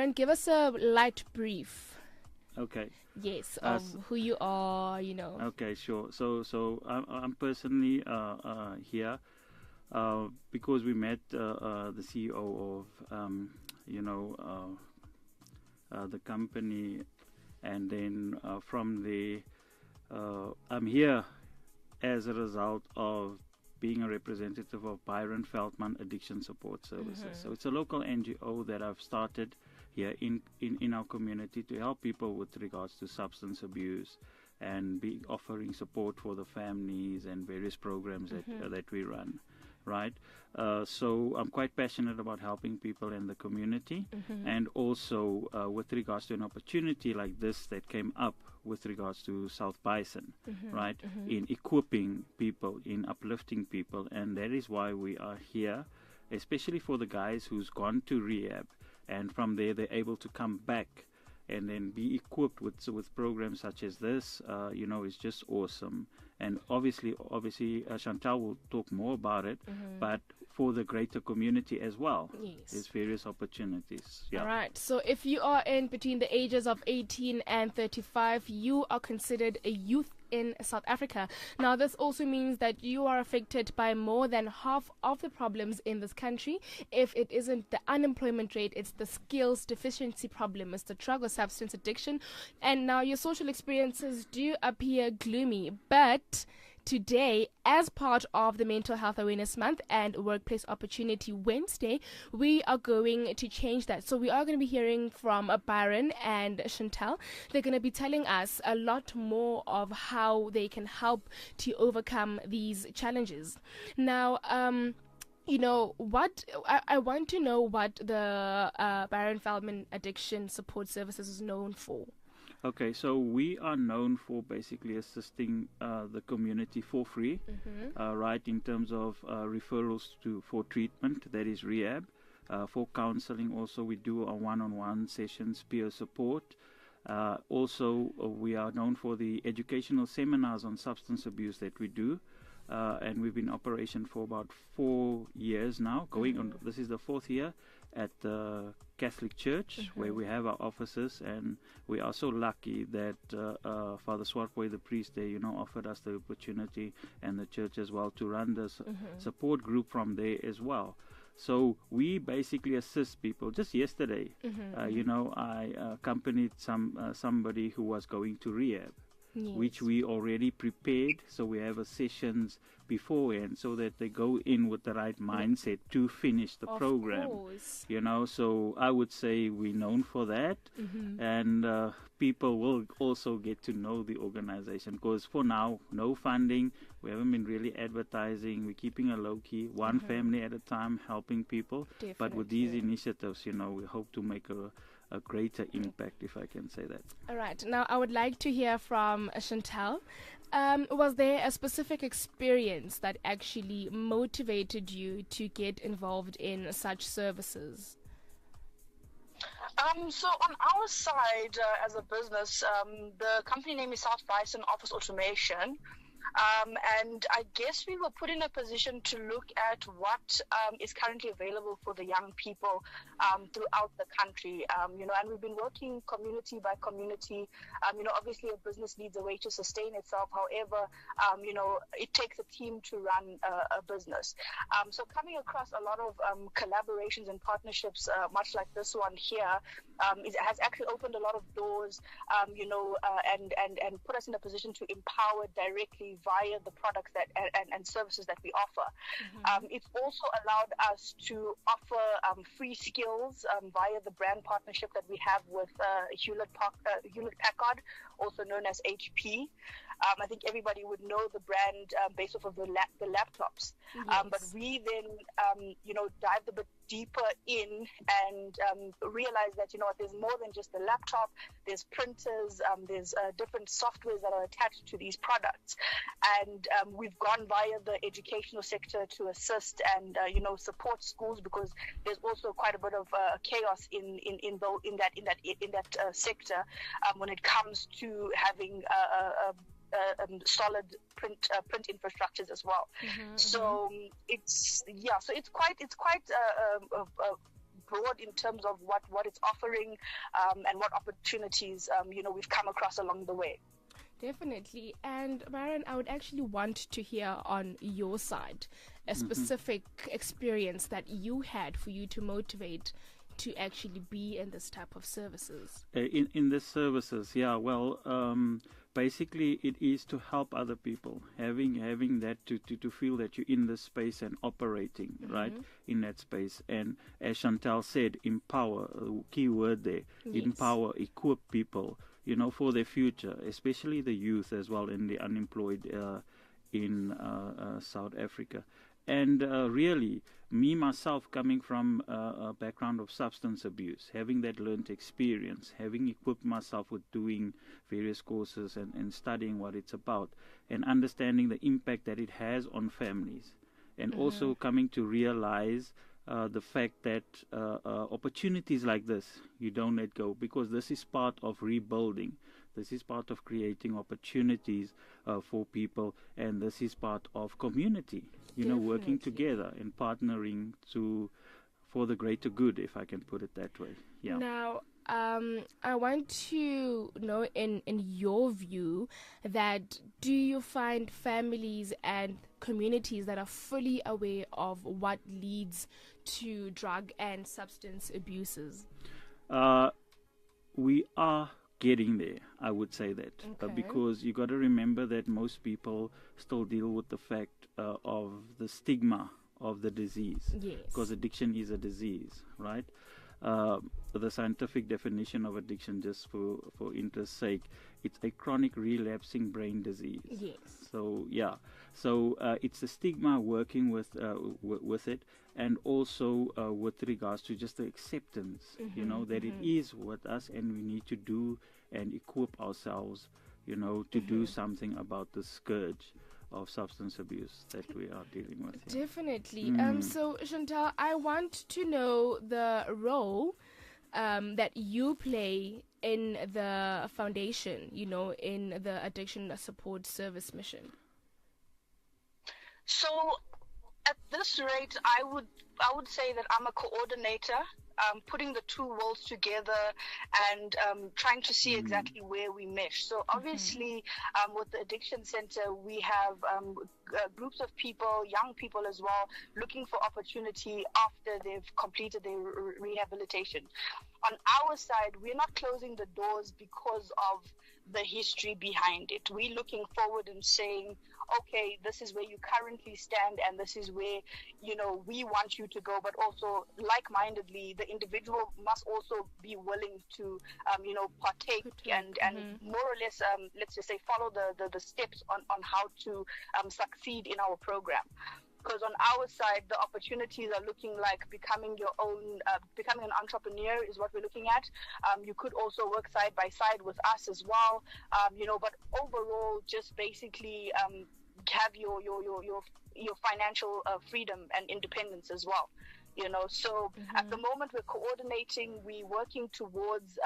Byron, give us a light brief. Okay. Yes, of who you are, Okay, sure. So I'm personally here because we met the CEO of the company, and then from there I'm here as a result of being a representative of Byron Feldman Addiction Support Services. So it's a local NGO that I've started here in our community to help people with regards to substance abuse and be offering support for the families and various programs that we run. Right, so I'm quite passionate about helping people in the community, and also with regards to an opportunity like this that came up with regards to South Bison, right, in equipping people, in uplifting people, and that is why we are here, especially for the guys who's gone to rehab, and from there they're able to come back and then be equipped with programs such as this. Is just awesome. And obviously, Chantal will talk more about it, but for the greater community as well. Yes. There's various opportunities. Yeah. All right. So if you are in between the ages of 18 and 35, you are considered a youth in South Africa. Now, this also means that you are affected by more than half of the problems in this country. If it isn't the unemployment rate, it's the skills deficiency problem, it's the drug or substance addiction. And now your social experiences do appear gloomy, but today, as part of the Mental Health Awareness Month and Workplace Opportunity Wednesday, we are going to change that. So we are going to be hearing from Byron and Chantal. They're going to be telling us a lot more of how they can help to overcome these challenges. Now, what I want to know what the Byron Feldman Addiction Support Services is known for. Okay, so we are known for basically assisting the community for free, right, in terms of referrals for treatment, that is rehab, for counseling. Also, we do our one-on-one sessions, peer support. Also, we are known for the educational seminars on substance abuse that we do. And we've been in operation for about 4 years now. Going on, this is the 4th year at the Catholic Church, where we have our offices, and we are so lucky that Father Swartboy, the priest there, offered us the opportunity, and the church as well, to run this support group from there as well. So we basically assist people. Just yesterday, I accompanied somebody who was going to rehab. Yes. Which we already prepared, so we have sessions beforehand so that they go in with the right mindset to finish the program. Course. So I would say we're known for that, and people will also get to know the organization, because for now, no funding, we haven't been really advertising, we're keeping a low-key, one family at a time, helping people. Definitely. But with these initiatives, we hope to make a greater impact, if I can say that. All right. Now, I would like to hear from Chantal. Was there a specific experience that actually motivated you to get involved in such services? So on our side, as a business, the company name is South Bison Office Automation. And I guess we were put in a position to look at what is currently available for the young people throughout the country, and we've been working community by community. Obviously a business needs a way to sustain itself. However, it takes a team to run a business. So coming across a lot of collaborations and partnerships, much like this one here, has actually opened a lot of doors, and put us in a position to empower directly via the products that and services that we offer. It's also allowed us to offer free skills via the brand partnership that we have with Hewlett Packard, also known as HP. I think everybody would know the brand based off of the laptops. Yes. But we then, dived a bit deeper in and realize that, there's more than just the laptop. There's printers, there's different softwares that are attached to these products. And we've gone via the educational sector to assist and, support schools, because there's also quite a bit of chaos in that sector when it comes to having solid print infrastructures as well. So it's quite broad in terms of what it's offering and what opportunities, we've come across along the way. Definitely. And Baron, I would actually want to hear on your side a specific experience that you had for you to motivate to actually be in this type of services. In the services, yeah. Well, basically, it is to help other people, having that to feel that you're in the space and operating right in that space. And as Chantal said, empower. Key word there. Yes. Empower, equip people, for their future, especially the youth as well and the unemployed in South Africa. And really, me myself coming from a background of substance abuse, having that learned experience, having equipped myself with doing various courses and studying what it's about, and understanding the impact that it has on families, and also coming to realize the fact that opportunities like this, you don't let go, because this is part of rebuilding. This is part of creating opportunities for people, and this is part of community, working together and partnering for the greater good, if I can put it that way. Yeah. Now, I want to know, in your view, that do you find families and communities that are fully aware of what leads to drug and substance abuses? We are getting there, I would say that. Okay. Because you got to remember that most people still deal with the fact of the stigma of the disease. Yes. Because addiction is a disease, right? The scientific definition of addiction, just for interest's sake, it's a chronic relapsing brain disease. Yes. So yeah, it's the stigma working with it, and also with regards to just the acceptance, that it is with us, and we need to do and equip ourselves, to do something about the scourge of substance abuse that we are dealing with. Yeah. Definitely. So Chantal, I want to know the role that you play in the foundation, in the addiction support service mission. So at this rate, I would say that I'm a coordinator, putting the two worlds together and trying to see exactly where we mesh. So obviously, with the Addiction Center, we have groups of people, young people as well, looking for opportunity after they've completed their rehabilitation. On our side, we're not closing the doors because of the history behind it. We're looking forward and saying, okay, this is where you currently stand, and this is where, we want you to go. But also, like-mindedly, the individual must also be willing to, partake and more or less, let's just say, follow the steps on how to succeed in our program. Because on our side, the opportunities are looking like becoming your own, becoming an entrepreneur is what we're looking at. You could also work side by side with us as well, but overall, just basically have your financial freedom and independence as well. So at the moment we're coordinating, we're working towards,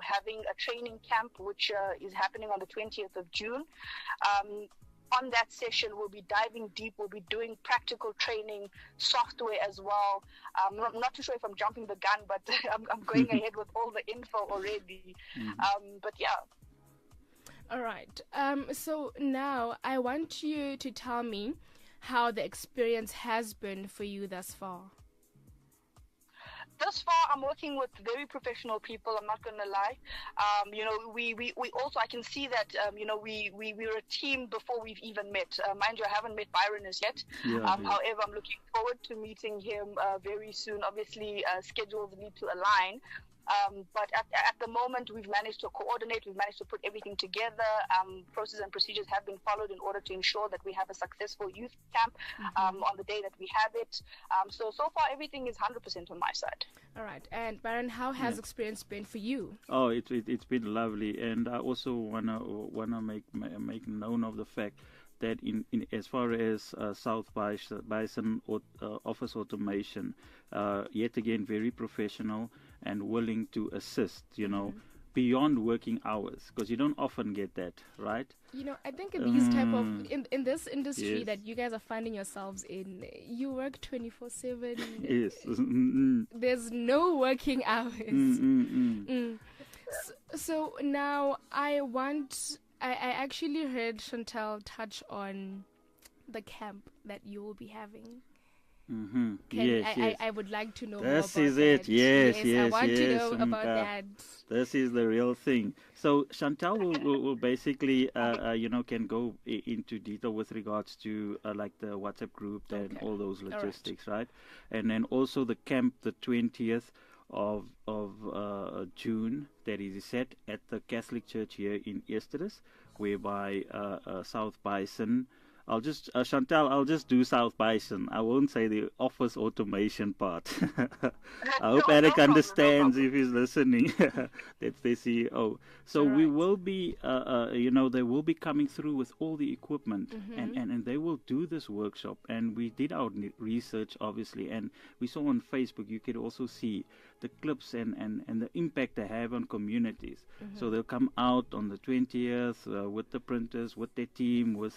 having a training camp, which is happening on the 20th of June. On that session, we'll be diving deep. We'll be doing practical training, software as well. I'm not too sure if I'm jumping the gun, but I'm going ahead with all the info already. But yeah. All right. So now I want you to tell me how the experience has been for you thus far. Thus far, I'm working with very professional people. I'm not going to lie. We also, I can see that, we're a team before we've even met. Mind you, I haven't met Byron as yet. However, I'm looking forward to meeting him very soon. Obviously, schedules need to align. But at the moment, we've managed to coordinate, we've managed to put everything together. Processes and procedures have been followed in order to ensure that we have a successful youth camp on the day that we have it. So far, everything is 100% on my side. All right. And Baron, how has experience been for you? Oh, it's been lovely. And I also wanna make known of the fact that in as far as South Bison office automation, yet again very professional and willing to assist, beyond working hours, because you don't often get that, right? I think in these type of in this industry Yes. that you guys are finding yourselves in, you work 24/7. Yes. There's no working hours. So now I actually heard Chantal touch on the camp that you will be having. Yes. I would like to know more This about is that. it. Yes. I want to yes, know about Mka. that. This is the real thing. So Chantal will basically, can go into detail with regards to like the WhatsApp group and all those logistics, right? And then also the camp, the 20th of June, that is set at the Catholic Church here in Eesterust, whereby South Bison. Chantal, I'll just do South Bison. I won't say the office automation part. I hope Eric understands if he's listening. That's the CEO. So we will be, they will be coming through with all the equipment and they will do this workshop. And we did our research, obviously, and we saw on Facebook, you could also see the clips and the impact they have on communities. So they'll come out on the 20th with the printers, with their team, with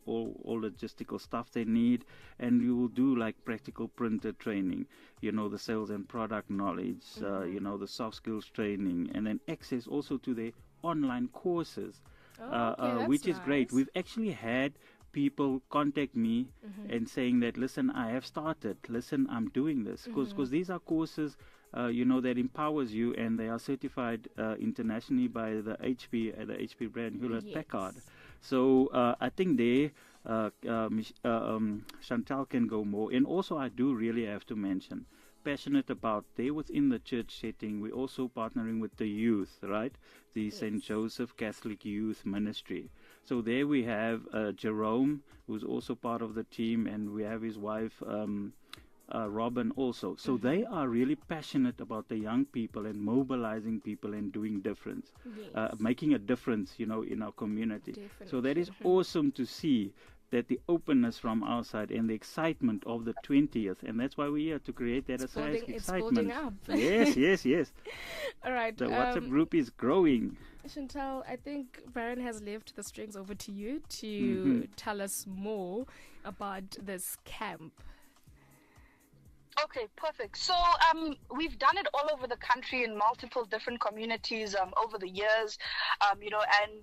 all logistical stuff they need, and you will do like practical printer training, the sales and product knowledge, the soft skills training, and then access also to their online courses, which is great. We've actually had people contact me and saying that, listen, I have started, listen, I'm doing this, because these are courses that empowers you, and they are certified internationally by the HP brand Hewlett Packard. So I think Chantal can go more. And also I do really have to mention, passionate about, there within the church setting, we're also partnering with the youth, right? The St. Joseph Catholic Youth Ministry. So there we have Jerome, who's also part of the team, and we have his wife, Robin also. So they are really passionate about the young people and mobilizing people and doing difference, making a difference, in our community. Definitely. So that is awesome to see, that the openness from our side and the excitement of the 20th, and that's why we're here, to create that excitement. It's building up. Yes. All right. The WhatsApp group is growing. Chantal, I think Baron has left the strings over to you to tell us more about this camp. Okay, perfect. So we've done it all over the country in multiple different communities over the years, and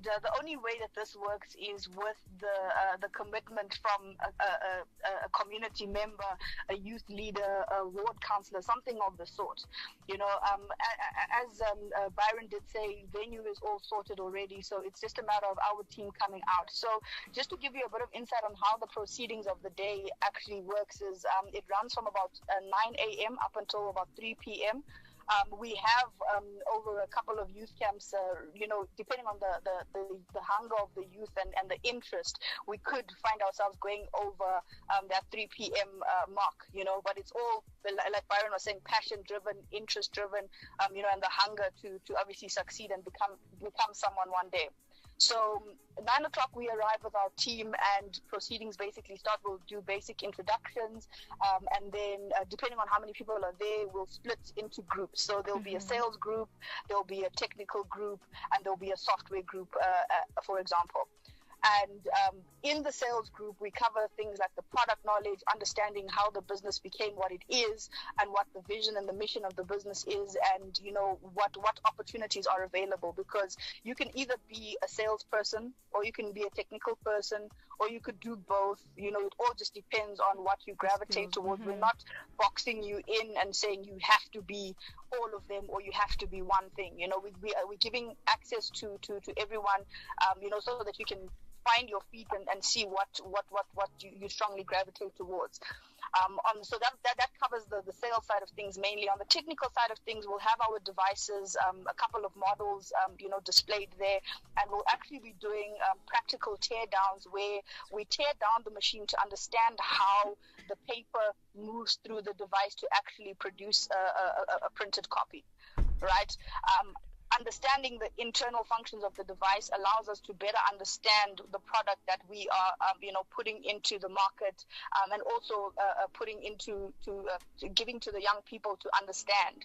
the only way that this works is with the commitment from a community member, a youth leader, a ward councillor, something of the sort. As Byron did say, venue is all sorted already, so it's just a matter of our team coming out. So just to give you a bit of insight on how the proceedings of the day actually works is it runs from about 9 a.m. up until about 3 p.m. We have over a couple of youth camps, depending on the hunger of the youth and the interest, we could find ourselves going over that 3 p.m. mark, but it's all, like Byron was saying, passion-driven, interest-driven, and the hunger to obviously succeed and become someone one day. So 9 o'clock we arrive with our team, and proceedings basically start. We'll do basic introductions, and then depending on how many people are there, we'll split into groups. So there'll be a sales group, there'll be a technical group, and there'll be a software group, for example. And in the sales group, we cover things like the product knowledge, understanding how the business became what it is, and what the vision and the mission of the business is, and what opportunities are available. Because you can either be a salesperson, or you can be a technical person, or you could do both. It all just depends on what you gravitate towards. We're not boxing you in and saying you have to be all of them, or you have to be one thing. We're giving access to everyone, so that you can find your feet and see what you strongly gravitate towards. So that covers the sales side of things mainly. On the technical side of things, we'll have our devices, a couple of models, displayed there, and we'll actually be doing practical tear downs, where we tear down the machine to understand how the paper moves through the device to actually produce a printed copy, right? understanding the internal functions of the device allows us to better understand the product that we are, putting into the market, and also putting into giving to the young people to understand.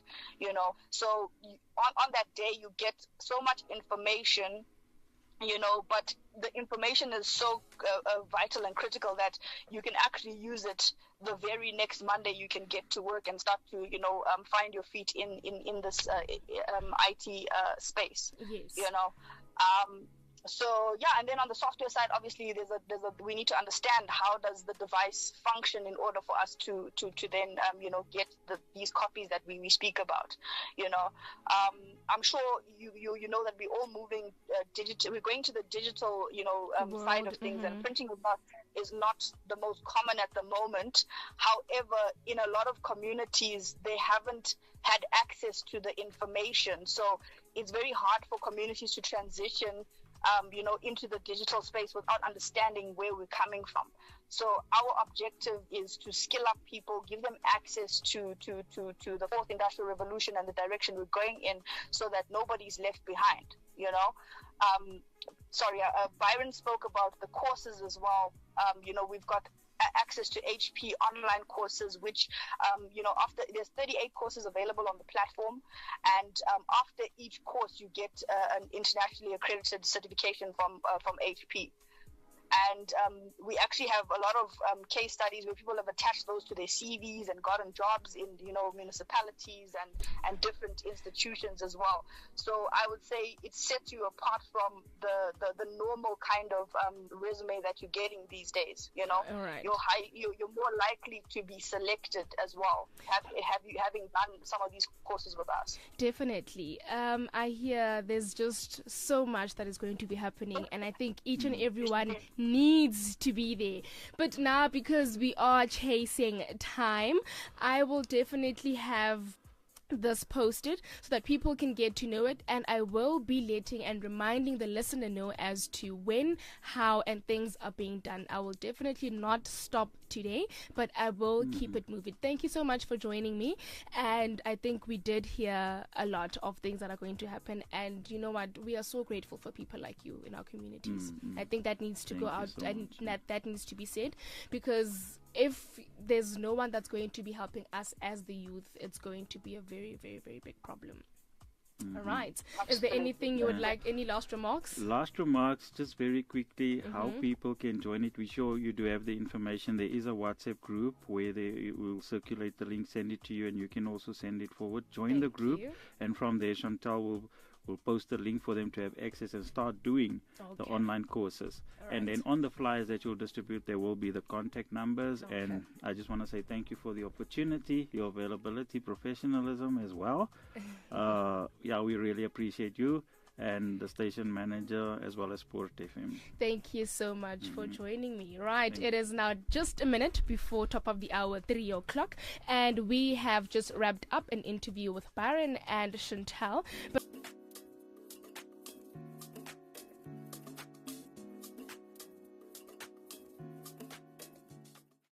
So on that day you get so much information, but the information is so vital and critical that you can actually use it the very next Monday. You can get to work and start to, find your feet in this IT space. Yes. So yeah, and then on the software side, obviously we need to understand how does the device function in order for us to then get these copies that we speak about. I'm sure you know that we're all moving digital. We're going to the digital side of things, and printing is not the most common at the moment. However, in a lot of communities, they haven't had access to the information, so it's very hard for communities to transition into the digital space without understanding where we're coming from. So our objective is to skill up people, give them access to the fourth industrial revolution and the direction we're going in, so that nobody's left behind. Byron spoke about the courses as well. We've got access to HP online courses, which after there's 38 courses available on the platform, and after each course you get an internationally accredited certification from HP. And we actually have a lot of case studies where people have attached those to their CVs and gotten jobs in municipalities and different institutions as well. So I would say it sets you apart from the normal kind of resume that you're getting these days. All right. You're more likely to be selected as well, having done some of these courses with us. Definitely. I hear there's just so much that is going to be happening, and I think each and everyone needs to be there. But now, because we are chasing time, I will definitely have this posted so that people can get to know it, and I will be letting and reminding the listener know as to when, how, and things are being done. I will definitely not stop today, but I will keep it moving. Thank you so much for joining me, and I think we did hear a lot of things that are going to happen, and you know what, we are so grateful for people like you in our communities. I think that needs to go out, and that needs to be said, because if there's no one that's going to be helping us as the youth, it's going to be a very, very, very big problem. All right. Is there anything you would like, any last remarks? Last remarks, just very quickly, how people can join it. We're sure you do have the information. There is a WhatsApp group where they will circulate the link, send it to you, and you can also send it forward. Join the group, and from there, Chantal will post a link for them to have access and start doing the online courses. Right. And then on the flyers that you'll distribute, there will be the contact numbers. And I just want to say thank you for the opportunity, your availability, professionalism as well. We really appreciate you and the station manager as well as PoortFM. Thank you so much for joining me. Right, it is now just a minute before top of the hour, 3 o'clock, and we have just wrapped up an interview with Byron and Chantal. But